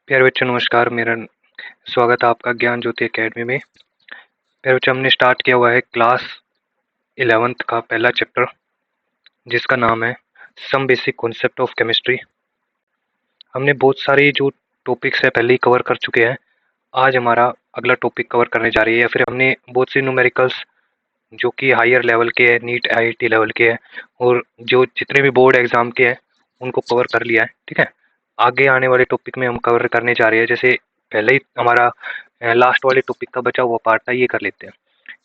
प्यारे बच्चों नमस्कार। मेरा स्वागत है आपका ज्ञान ज्योति एकेडमी में। प्यारे बच्चों, हमने स्टार्ट किया हुआ है क्लास 11th का पहला चैप्टर, जिसका नाम है some basic concept of chemistry. हमने बहुत सारे जो टॉपिक्स है पहले ही कवर कर चुके हैं। आज हमारा अगला टॉपिक कवर करने जा रही है, या फिर हमने बहुत सी न्यूमेरिकल्स जो कि हायर लेवल के हैं, नीट IIT लेवल के हैं, और जो जितने भी बोर्ड एग्जाम के हैं उनको कवर कर लिया है। ठीक है, आगे आने वाले टॉपिक में हम कवर करने जा रहे हैं। जैसे पहले ही हमारा लास्ट वाले टॉपिक का बचा हुआ पार्ट था, ये कर लेते हैं।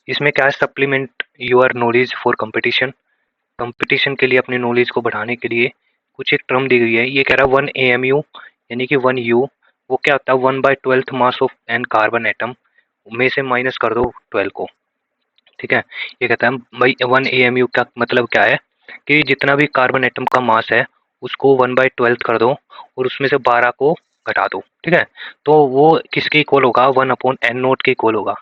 इसमें क्या है, supplement your knowledge for competition. Competition के लिए अपनी नॉलेज को बढ़ाने के लिए कुछ एक टर्म दी गई है। ये कह रहा है 1 AMU यानी कि 1U, वो क्या होता है 1/12 mass of an carbon atom में से माइनस कर दो 12 को। ठीक है, ये कहता है भाई 1 AMU का मतलब क्या है कि जितना भी कार्बन एटम का मास है उसको 1/12 कर दो और उसमें से 12 को घटा दो। ठीक है, तो वो किसके इक्वल होगा, 1/n0 के इक्वल होगा,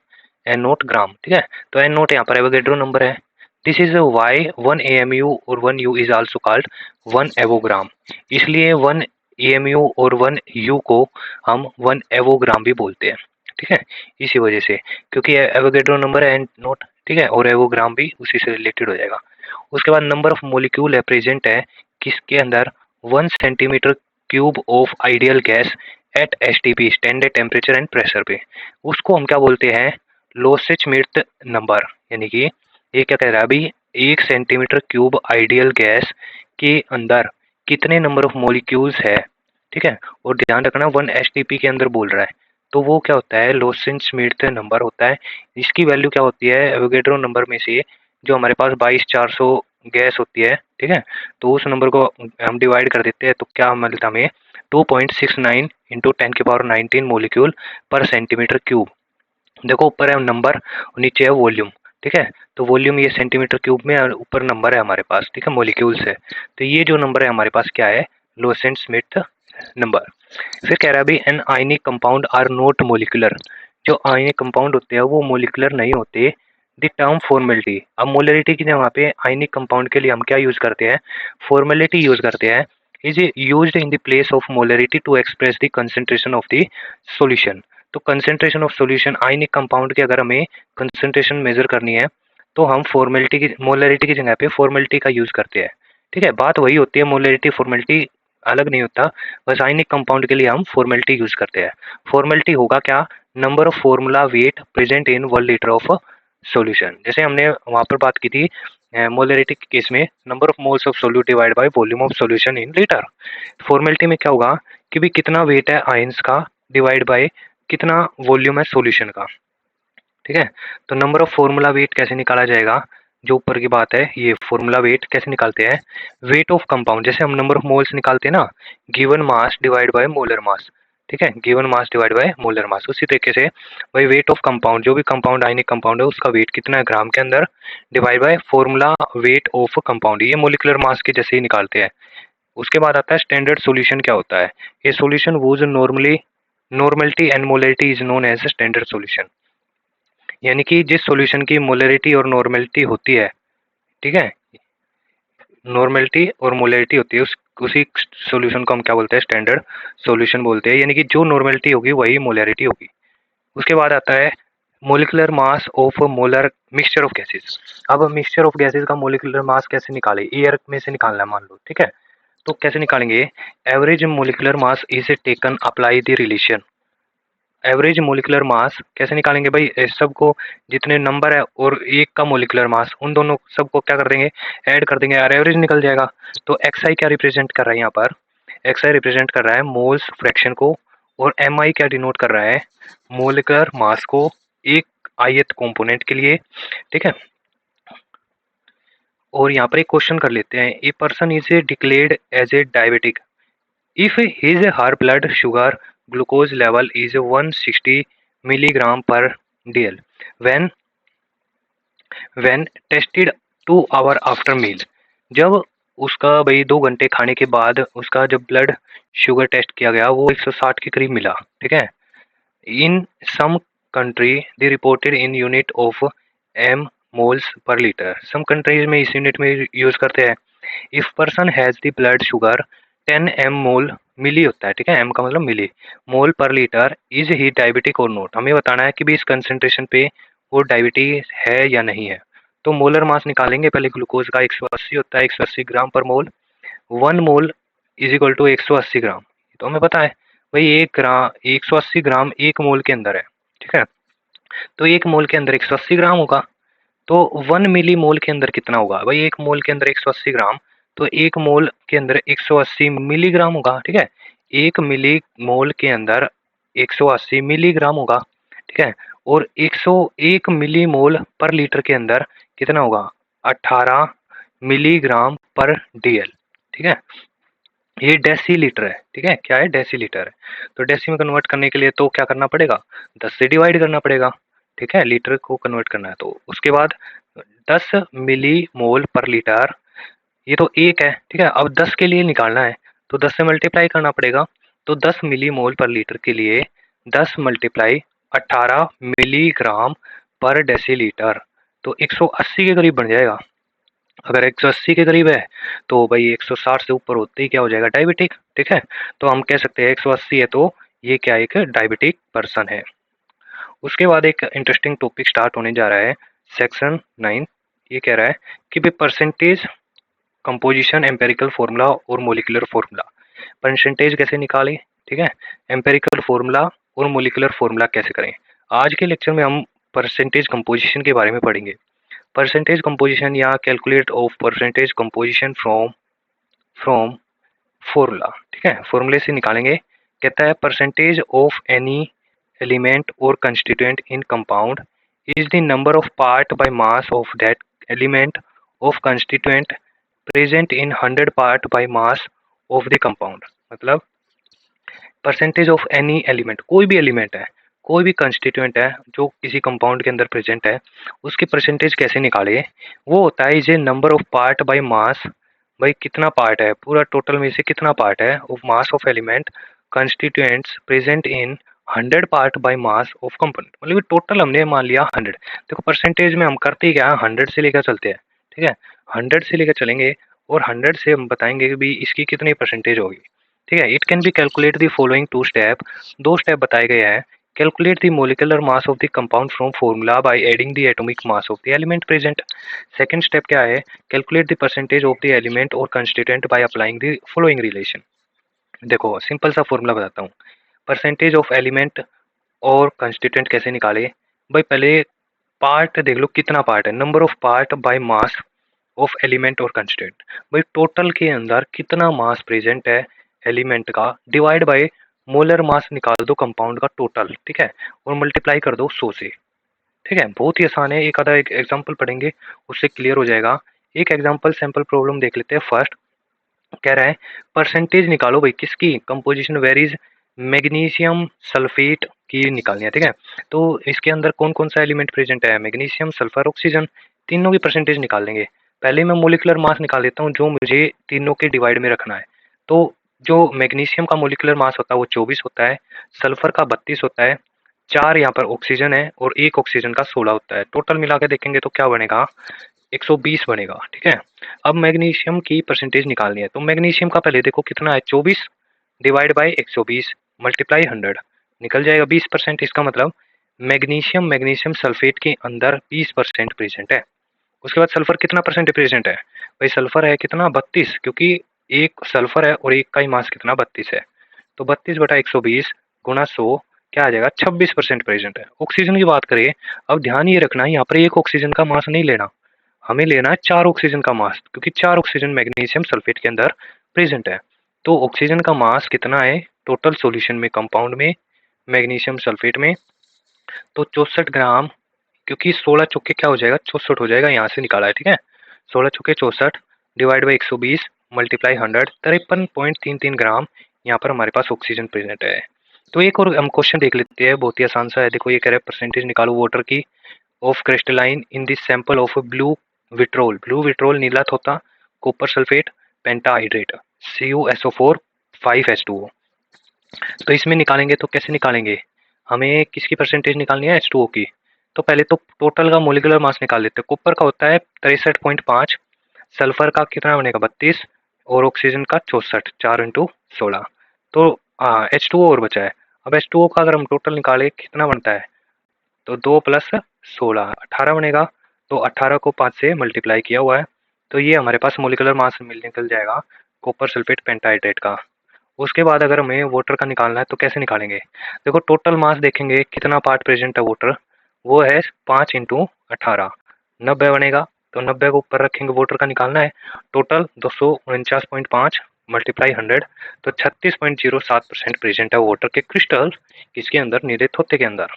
n0 ग्राम। ठीक है, तो n0 यहाँ पर एवोगैड्रो नंबर है। दिस इज वाई 1 AMU और 1U इज आल्सो कॉल्ड 1 एवोग्राम। इसलिए 1 AMU और 1U को हम 1 एवोग्राम भी बोलते हैं। ठीक है, इसी वजह से, क्योंकि एवोगैड्रो नंबर है n0। ठीक है, और एवोग्राम भी उसी से रिलेटेड हो जाएगा। उसके बाद नंबर ऑफ मोलिक्यूल है प्रेजेंट है किसके अंदर, 1 cm³ of ideal gas at STP standard temperature and pressure पे। उसको हम क्या बोलते हैं, लोसेच-मिर्त नंबर। यानी कि ये क्या कह रहा है अभी, 1 cm³ आइडियल गैस के अंदर कितने नंबर ऑफ मोलिक्यूल्स है। ठीक है, और ध्यान रखना 1 STP के अंदर बोल रहा है, तो वो क्या होता है, लोसेंस-मिर्त नंबर होता है। इसकी वैल्यू क्या होती है, एवोगैड्रो नंबर में से जो हमारे पास 22,400 गैस होती है। ठीक है, तो उस नंबर को हम डिवाइड कर देते हैं, तो क्या मिलता हमें 2.69 इंटू 10⁻19 मोलिक्यूल पर सेंटीमीटर क्यूब। देखो ऊपर है नंबर और नीचे है वॉल्यूम। ठीक है, तो वॉल्यूम ये सेंटीमीटर क्यूब में और ऊपर नंबर है हमारे पास। ठीक है, मोलिक्यूल्स है, तो ये जो नंबर है हमारे पास क्या है, लोसेंट-स्मिथ नंबर। फिर कह रहा है अभी an ionic compound are not molecular. जो आयनिक कंपाउंड होते हैं वो मोलिकुलर नहीं होते। द टर्म फॉर्मेलिटी, अब मोलरिटी की जगह पे आयनिक कंपाउंड के लिए हम क्या यूज करते हैं, फॉर्मेलिटी यूज करते हैं। Is used in the place of molarity to express the concentration of the solution. तो concentration of solution, ionic compound की अगर हमें कंसंट्रेशन मेजर करनी है तो हम फॉर्मेलिटी की, मोलरिटी की जगह पे फॉर्मेलिटी का यूज करते हैं। ठीक है, बात वही होती है, मोलरिटी फॉर्मेलिटी अलग नहीं होता, बस आयनिक कंपाउंड के लिए हम फॉर्मेलिटी यूज करते हैं। फॉर्मेलिटी होगा क्या, number of formula wait present in 1 litre of solution. जैसे हमने वहां पर बात की थी मोलरिटी के केस में, number of moles of solute divide by volume of solution in litre. Formality में क्या होगा कि भी कितना वेट है आयंस का डिवाइड बाय कितना वॉल्यूम है सॉल्यूशन का। ठीक है, तो नंबर ऑफ फॉर्मूला वेट कैसे निकाला जाएगा, जो ऊपर की बात है, ये फॉर्मूला वेट कैसे निकालते हैं, वेट ऑफ कंपाउंड, जैसे हम नंबर ऑफ मोल्स निकालते हैं ना, given mass divide by molar mass. ठीक है, given mass divide by molar mass, उसी तरीके से भाई वेट ऑफ कंपाउंड, जो भी कंपाउंड आयनिक कंपाउंड है उसका वेट कितना है ग्राम के अंदर, divide by formula weight of compound, ये मोलिकुलर मास के जैसे ही निकालते हैं। उसके बाद आता है स्टैंडर्ड सॉल्यूशन क्या होता है, ये solution whose normally normality and molarity is known as standard solution. यानी कि जिस सॉल्यूशन की मोलरिटी और नॉर्मलिटी होती है, ठीक है, नॉर्मलिटी और मोलरिटी होती है, उसी सॉल्यूशन को हम क्या बोलते हैं, स्टैंडर्ड सॉल्यूशन बोलते हैं। यानी कि जो नॉर्मलिटी होगी वही मोलरिटी होगी। उसके बाद आता है molecular mass of molar mixture of gases. अब मिक्सचर ऑफ गैसेस का मोलिकुलर मास कैसे निकाले, एयर में से निकालना है मान लो। ठीक है, तो कैसे निकालेंगे, average molecular mass is taken apply the relation. Average molecular mass कैसे निकालेंगे भाई, सबको जितने नंबर है और एक का मोलिकुलर मास, उन दोनों सबको क्या कर देंगे, ऐड कर देंगे यार, एवरेज निकल जाएगा। तो XI क्या रिप्रेजेंट कर रहा है यहाँ पर, XI रिप्रेजेंट कर रहा है मोल्स फ्रैक्शन को, और MI क्या डिनोट कर रहा है, मोलिकुलर मास को एक ith कंपोनेंट के लिए। ठीक है, और यहाँ पर एक क्वेश्चन कर लेते हैं, a person is declared as a diabetic if his her blood sugar glucose level is 160 milligram per dl when tested 2 hour after meal। जब उसका भाई 2 घंटे खाने के बाद उसका जब ब्लड शुगर टेस्ट किया गया वो 160 के करीब मिला। ठीक है, in some country they reported in unit of m moles per litre. Some countries में इस यूनिट में यूज करते हैं। If person has the blood sugar 10 m mole मिली होता है, ठीक है, एम का मतलब मिली मोल पर लीटर इज ही डायबिटिक और नॉट। हमें बताना है कि भी इस कंसेंट्रेशन पे वो डायबिटीज है या नहीं है। तो मोलर मास निकालेंगे पहले, ग्लूकोज का 180 होता है, 180 ग्राम पर मोल। 1 मोल इज इक्वल टू 180 ग्राम। तो हमें पता है भाई 180 ग्राम 1 मोल के अंदर है, ठीक है। तो 1 मोल के अंदर 180 ग्राम होगा। तो 1 मिली मोल के अंदर कितना होगा भाई, 1 मोल के अंदर 180 ग्राम, तो 1 मोल के अंदर 180 मिलीग्राम होगा, ठीक है। 1 मिली मोल के अंदर 180 मिलीग्राम होगा, ठीक है। और 101 मिली मोल पर लीटर के अंदर कितना होगा, 18 मिलीग्राम पर डीएल, ठीक है। ये डेसीलीटर है, ठीक है, क्या है, डेसीलीटर है। तो डेसी में कन्वर्ट करने के लिए तो क्या करना पड़ेगा, 10 से डिवाइड करना पड़ेगा, ठीक है, लीटर को कन्वर्ट करना है। तो उसके बाद 10 मिली मोल पर लीटर, ये तो एक है, ठीक है। अब 10 के लिए निकालना है तो 10 से मल्टीप्लाई करना पड़ेगा। तो 10 मिली मोल पर लीटर के लिए 10 मल्टीप्लाई 18 मिलीग्राम पर डेसीलीटर, तो 180 के करीब बन जाएगा। अगर 180 के करीब है तो भाई 160 से ऊपर होते ही क्या हो जाएगा, डायबिटिक, ठीक है। तो हम कह सकते हैं 180 है तो ये क्या, एक डायबिटिक पर्सन है। उसके बाद एक इंटरेस्टिंग टॉपिक स्टार्ट होने जा रहा है, सेक्शन 9। ये कह रहा है कि भाई परसेंटेज कंपोजिशन एम्पेरिकल फॉर्मूला और मोलिकुलर फॉर्मूला। परसेंटेज कैसे निकालें, ठीक है, एम्पेरिकल फॉर्मूला और मोलिकुलर फॉर्मूला कैसे करें। आज के लेक्चर में हम परसेंटेज कंपोजिशन के बारे में पढ़ेंगे। परसेंटेज कंपोजिशन या calculate of percentage composition from from formula, ठीक है, फॉर्मूले से निकालेंगे। कहता है परसेंटेज ऑफ एनी एलिमेंट और constituent in compound is the number of part by mass of that element of constituent present in 100 part by mass of the compound. मतलब percentage of any element, कोई भी element है, कोई भी constituent है जो किसी कंपाउंड के अंदर प्रेजेंट है, उसकी परसेंटेज कैसे निकाले। वो होता है ये number of part by mass, भाई कितना पार्ट है, पूरा टोटल में से कितना पार्ट है, of mass of element constituents present in 100 part by mass of component. मतलब टोटल हमने मान लिया 100। देखो परसेंटेज में हम करते ही क्या, 100 से लेकर चलते हैं, ठीक है, 100 से लेकर चलेंगे और 100 से हम बताएंगे कि भाई इसकी कितनी परसेंटेज होगी, ठीक है। It can be calculate the following two step, दो स्टेप बताए गए हैं। Calculate the molecular mass of the compound from formula by adding the atomic mass of the element present. Second step क्या है, calculate the percentage of the element और constituent by applying the following relation. देखो simple सा formula बताता हूँ, percentage of element और constituent कैसे निकाले। भाई पहले पार्ट देख लो, कितना पार्ट है, number of part by mass of element और कंस्टिट्यूएंट। भाई टोटल के अंदर कितना मास प्रेजेंट है एलिमेंट का, डिवाइड बाय मोलर मास निकाल दो कंपाउंड का टोटल, ठीक है, और मल्टीप्लाई कर दो 100 से, ठीक है। बहुत ही आसान है, एक आधा एक एग्जांपल पढ़ेंगे उससे क्लियर हो जाएगा। एक एग्जांपल सैंपल प्रॉब्लम देख लेते हैं। फर्स्ट कह रहा है परसेंटेज निकालो भाई किसकी, कंपोजिशन वेरीज मैग्नीशियम सल्फेट की निकालनी है, ठीक है। तो इसके अंदर कौन कौन सा एलिमेंट प्रेजेंट है, मैग्नीशियम सल्फर ऑक्सीजन, तीनों की परसेंटेज निकाल लेंगे। पहले मैं मोलिकुलर मास निकाल देता हूँ जो मुझे तीनों के डिवाइड में रखना है। तो जो मैग्नीशियम का मोलिकुलर मास होता है वो 24 होता है, सल्फर का 32 होता है, 4 यहाँ पर ऑक्सीजन है और 1 ऑक्सीजन का 16 होता है। टोटल मिला के देखेंगे तो क्या बनेगा, 120 बनेगा, ठीक है। अब मैग्नीशियम की परसेंटेज निकालनी है, तो मैग्नीशियम का पहले देखो कितना है, 24 डिवाइड बाई 120 मल्टीप्लाई 100, निकल जाएगा 20%। इसका मतलब मैग्नीशियम मैग्नीशियम सल्फेट के अंदर 20% प्रेजेंट है। उसके बाद सल्फर कितना परसेंट प्रेजेंट है, भाई सल्फर है कितना 32, क्योंकि एक सल्फर है और एक का ही मास कितना 32 है। तो 32 बटा 120 गुना 100 क्या आ जाएगा, 26% प्रेजेंट है। ऑक्सीजन की बात करें, अब ध्यान ये रखना है यहाँ पर एक ऑक्सीजन का मास नहीं लेना, हमें लेना है 4 ऑक्सीजन का मास, क्योंकि 4 ऑक्सीजन मैग्नीशियम सल्फेट के अंदर प्रेजेंट है। तो ऑक्सीजन का मास कितना है टोटल सॉल्यूशन में, कंपाउंड में, मैग्नीशियम सल्फेट में, तो 64 ग्राम, क्योंकि 16 चौके क्या हो जाएगा, 64 हो जाएगा, यहाँ से निकाला है, ठीक है। 16 चौके 64 डिवाइड बाई 120 मल्टीप्लाई 100, 53.33 ग्राम यहाँ पर हमारे पास ऑक्सीजन प्रेजेंट है। तो एक और हम क्वेश्चन देख लेते हैं, बहुत ही आसान सा है। देखो ये कह रहा है परसेंटेज निकालो वाटर की of crystalline in this sample of blue vitriol, blue vitriol नीला थोथा, copper sulphate, pentahydrate, CuSO4 5H2O। तो इसमें निकालेंगे तो कैसे निकालेंगे, हमें किसकी परसेंटेज निकालनी है, H2O की। तो पहले तो टोटल का मोलिकुलर मास निकाल लेते हैं। कॉपर का होता है 63.5, सल्फर का कितना बनेगा 32 और ऑक्सीजन का 64, 4 इंटू 16। तो हाँ H2O और बचा है। अब H2O का अगर हम टोटल निकालें कितना बनता है, तो 2 प्लस 16 18 बनेगा। तो 18 को 5 से मल्टीप्लाई किया हुआ है, तो ये हमारे पास मोलिकुलर मास मिल निकल जाएगा कॉपर सल्फेट पेंटाहाइड्रेट का। उसके बाद अगर हमें वाटर का निकालना है तो कैसे निकालेंगे, देखो टोटल मास देखेंगे कितना पार्ट प्रेजेंट है वाटर, वो है 5 इंटू 18 90 बनेगा। तो 90 को ऊपर रखेंगे, वाटर का निकालना है टोटल 249.5 मल्टीप्लाई 100, तो 36.07% प्रेजेंट है वाटर के क्रिस्टल किसके अंदर, नीले थोथे के अंदर।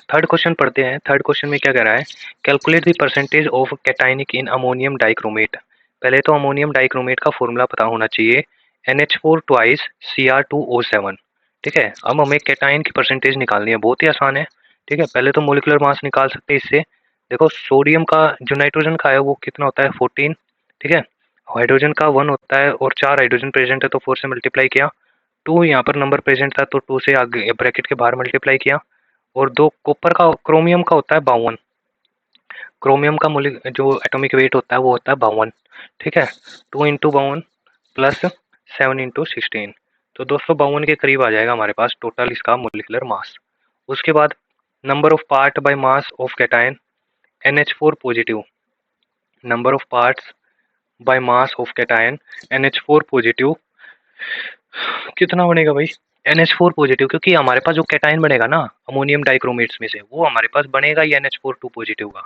थर्ड क्वेश्चन पढ़ते हैं। थर्ड क्वेश्चन में क्या कह रहा है, calculate the percentage of cationic in ammonium dichromate. पहले तो अमोनियम डाइक्रोमेट का फॉर्मूला पता होना चाहिए, NH4 ट्वाइस Cr2O7। ठीक है, अब हमें कैटाइन की परसेंटेज निकालनी है, बहुत ही आसान है। ठीक है, पहले तो मोलिकुलर मास निकाल सकते हैं इससे। देखो सोडियम का जो नाइट्रोजन का है वो कितना होता है 14। ठीक है, हाइड्रोजन का 1 होता है और 4 हाइड्रोजन प्रेजेंट है तो 4 से मल्टीप्लाई किया। 2 यहाँ पर नंबर प्रेजेंट था तो 2 से आगे ब्रैकेट के बाहर मल्टीप्लाई किया। और 2 कॉपर का, क्रोमियम का होता है 52। क्रोमियम का जो एटॉमिक वेट होता है वो होता है 52। ठीक है, 2 इंटू 52 प्लस 7 इंटू 16, तो 252 के करीब आ जाएगा हमारे पास टोटल इसका मोलिकुलर मास। उसके बाद number of part by mass of cation NH4 positive, number of parts by mass of cation NH4 positive कितना बनेगा भाई, NH4 पॉजिटिव, क्योंकि हमारे पास जो कैटायन बनेगा ना अमोनियम डाइक्रोमेट्स में से, वो हमारे पास बनेगा ही NH4 पॉजिटिव का,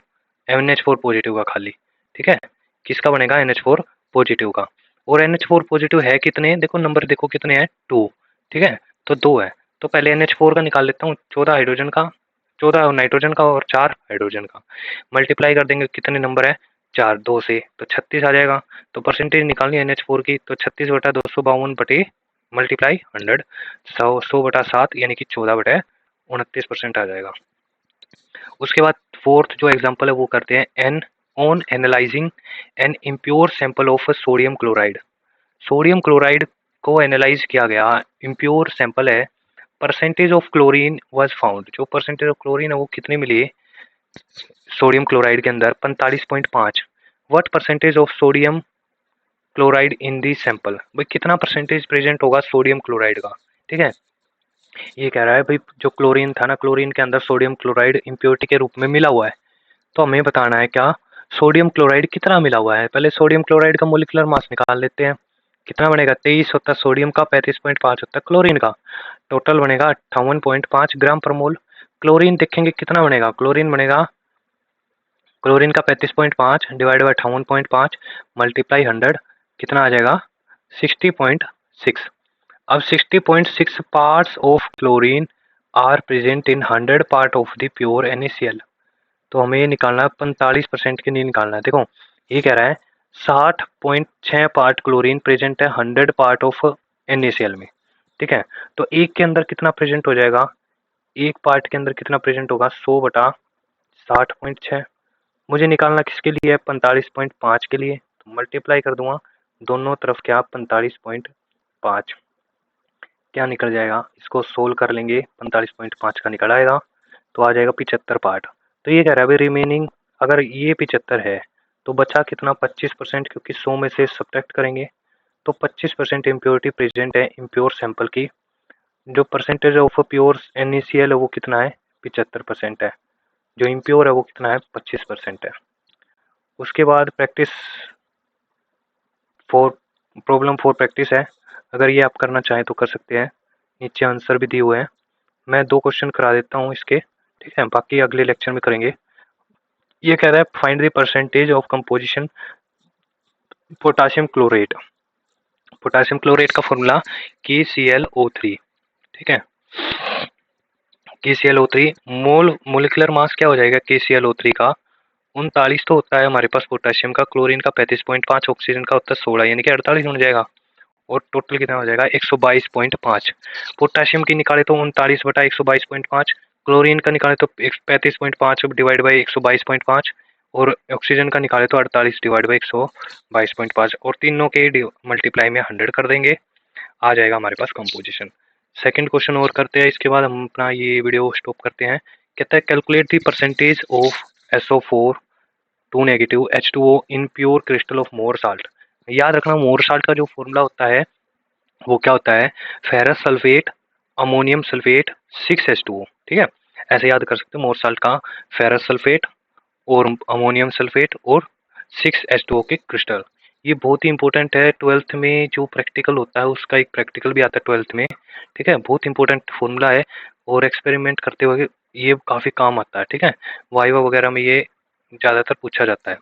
NH4 पॉजिटिव का खाली। ठीक है, किसका बनेगा, NH4 पॉजिटिव का। और NH4 पॉजिटिव है कितने, देखो नंबर देखो कितने हैं 2। ठीक है, तो 2 है, तो पहले NH4 का निकाल लेता हूँ, 14 हाइड्रोजन का, 14 नाइट्रोजन का और 4 हाइड्रोजन का, मल्टीप्लाई कर देंगे कितने नंबर है 4 2 से, तो 36 आ जाएगा। तो परसेंटेज निकालनी है NH4 की, तो 36 बटा 252 बटे मल्टीप्लाई 100, 100 बटा 7 यानी कि 14 बटे 29% आ जाएगा। उसके बाद फोर्थ जो एग्जांपल है वो करते हैं, an on analysing an impure sample of sodium chloride. Sodium chloride को एनालाइज किया गया, इम्प्योर सैंपल है, percentage of chlorine was found, जो परसेंटेज ऑफ क्लोरीन है वो कितनी मिली है सोडियम क्लोराइड के अंदर 45.5। What percentage of sodium chloride in the sample, भाई कितना परसेंटेज प्रेजेंट होगा सोडियम क्लोराइड का। ठीक है, ये कह रहा है भाई जो क्लोरीन था ना, क्लोरीन के अंदर सोडियम क्लोराइड इम्प्योरिटी के रूप में मिला हुआ है, तो हमें बताना है क्या सोडियम क्लोराइड कितना मिला हुआ है। पहले सोडियम क्लोराइड का मोलिकुलर मास निकाल लेते हैं, कितना बनेगा 23 होता है सोडियम का, 35.5 होता है क्लोरीन का, टोटल बनेगा 58.5 ग्राम पर मोल। क्लोरीन देखेंगे कितना बनेगा, क्लोरीन बनेगा, क्लोरीन का 35.5 डिवाइड बाई 58.5 मल्टीप्लाई 100 कितना आ जाएगा 60.6। अब 60.6 parts of chlorine are present in 100 part of the pure NaCl। तो हमें ये निकालना है 45% के लिए निकालना है। देखो ये कह रहा है 60.6 पार्ट क्लोरीन प्रेजेंट है 100 पार्ट ऑफ NaCl में। ठीक है, तो एक के अंदर कितना प्रेजेंट हो जाएगा, एक पार्ट के अंदर कितना प्रेजेंट होगा 100 बटा 60.6। मुझे निकालना किसके लिए है 45.5 के लिए, तो मल्टीप्लाई कर दूंगा दोनों तरफ क्या 45.5, क्या निकल जाएगा, इसको सोल्व कर लेंगे 45.5 का निकल आएगा, तो आ जाएगा 75 पार्ट। तो ये कह रहा है भाई रिमेनिंग, अगर ये 75 है तो बचा कितना 25%, क्योंकि 100 में से सब्ट्रैक्ट करेंगे, तो 25% इम्प्योरिटी प्रेजेंट है इम्प्योर सैंपल की। जो परसेंटेज ऑफ प्योर NaCl है वो कितना है 75% है, जो इम्प्योर है वो कितना है 25% है। उसके बाद प्रैक्टिस फोर, प्रॉब्लम 4 प्रैक्टिस है, अगर ये आप करना चाहें तो कर सकते हैं, नीचे आंसर भी दिए हुए हैं, मैं 2 क्वेश्चन करा देता हूँ इसके। ठीक है, बाकी अगले लेक्चर में करेंगे। ये कह रहा है find the percentage of composition potassium chlorate. Potassium chlorate का फॉर्मूला KClO3। ठीक है, KClO3 मोलिकुलर मास क्या हो जाएगा KClO3 का 39 तो होता है हमारे पास पोटासियम का, क्लोरीन का 35.5, ऑक्सीजन का होता है 16, यानी कि 48 हो जाएगा, और टोटल कितना हो जाएगा 122.5। पोटासियम की निकाले तो 39 बटा 122.5, क्लोरीन का निकाले तो 35.5 डिवाइड बाई 122.5, और ऑक्सीजन का निकाले तो 48 डिवाइड बाई 122.5, और तीनों के मल्टीप्लाई में 100 कर देंगे, आ जाएगा हमारे पास कंपोजिशन। सेकंड क्वेश्चन और करते हैं, इसके बाद हम अपना ये वीडियो स्टॉप करते हैं। कहता है calculate the percentage of SO4 2 negative H2O in pure crystal of more salt. याद रखना मोर साल्ट का जो फॉर्मूला होता है वो क्या होता है, ferrous sulphate, ammonium sulphate, 6H2O। ठीक है, ऐसे याद कर सकते हो मोर साल्ट का, फेरस सल्फेट और अमोनियम सल्फेट और 6H2O के क्रिस्टल। ये बहुत ही इंपॉर्टेंट है, 12th में जो प्रैक्टिकल होता है उसका एक प्रैक्टिकल भी आता है 12th में। ठीक है, बहुत इंपॉर्टेंट फॉर्मूला है और एक्सपेरिमेंट करते हुए ये काफ़ी काम आता है। ठीक है, वाइवा वगैरह में ये ज़्यादातर पूछा जाता है।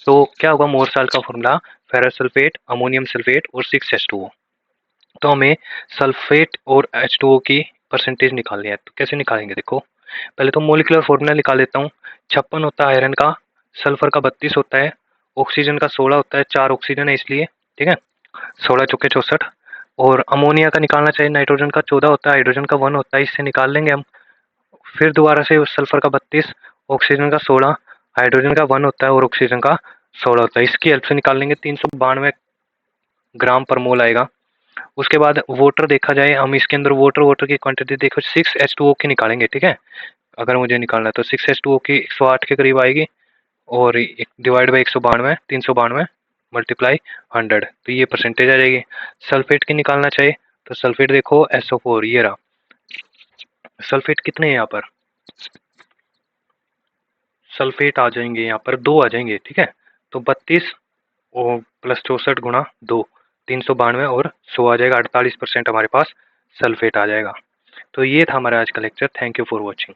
तो क्या होगा मोर साल्ट का formula, ferrous sulphate, ammonium sulphate और 6H2O। तो हमें सल्फेट और H2O की परसेंटेज निकालनी है, तो कैसे निकालेंगे देखो। पहले तो मोलिकुलर फॉर्मूला निकाल लेता हूँ। 56 होता है आयरन का, सल्फर का 32 होता है, ऑक्सीजन का 16 होता है, 4 ऑक्सीजन है इसलिए। ठीक है, 16 चौके 64। और अमोनिया का निकालना चाहिए, नाइट्रोजन का 14 होता है, हाइड्रोजन का 1 होता है, इससे निकाल लेंगे हम। फिर दोबारा से सल्फर का 32, ऑक्सीजन का 16, हाइड्रोजन का 1 होता है और ऑक्सीजन का 16 होता है, इसकी हेल्प से निकाल लेंगे। 392 ग्राम पर मोल आएगा। उसके बाद वाटर देखा जाए, हम इसके अंदर वाटर की क्वांटिटी देखो 6H2O की निकालेंगे। ठीक है, अगर मुझे निकालना है तो 6H2O की 108 के करीब आएगी और डिवाइड बाई 192, 392 मल्टीप्लाई 100, तो ये परसेंटेज आ जाएगी। सल्फेट की निकालना चाहिए, तो सल्फेट देखो SO4, ये रहा। सल्फेट कितने हैं यहाँ पर, सल्फेट आ जाएंगे यहाँ पर 2 आ जाएंगे। ठीक है, तो 32 और प्लस 64 गुणा 2, 392 और 100 आ जाएगा, 48% हमारे पास सल्फेट आ जाएगा। तो ये था हमारा आज का lecture. Thank you for watching.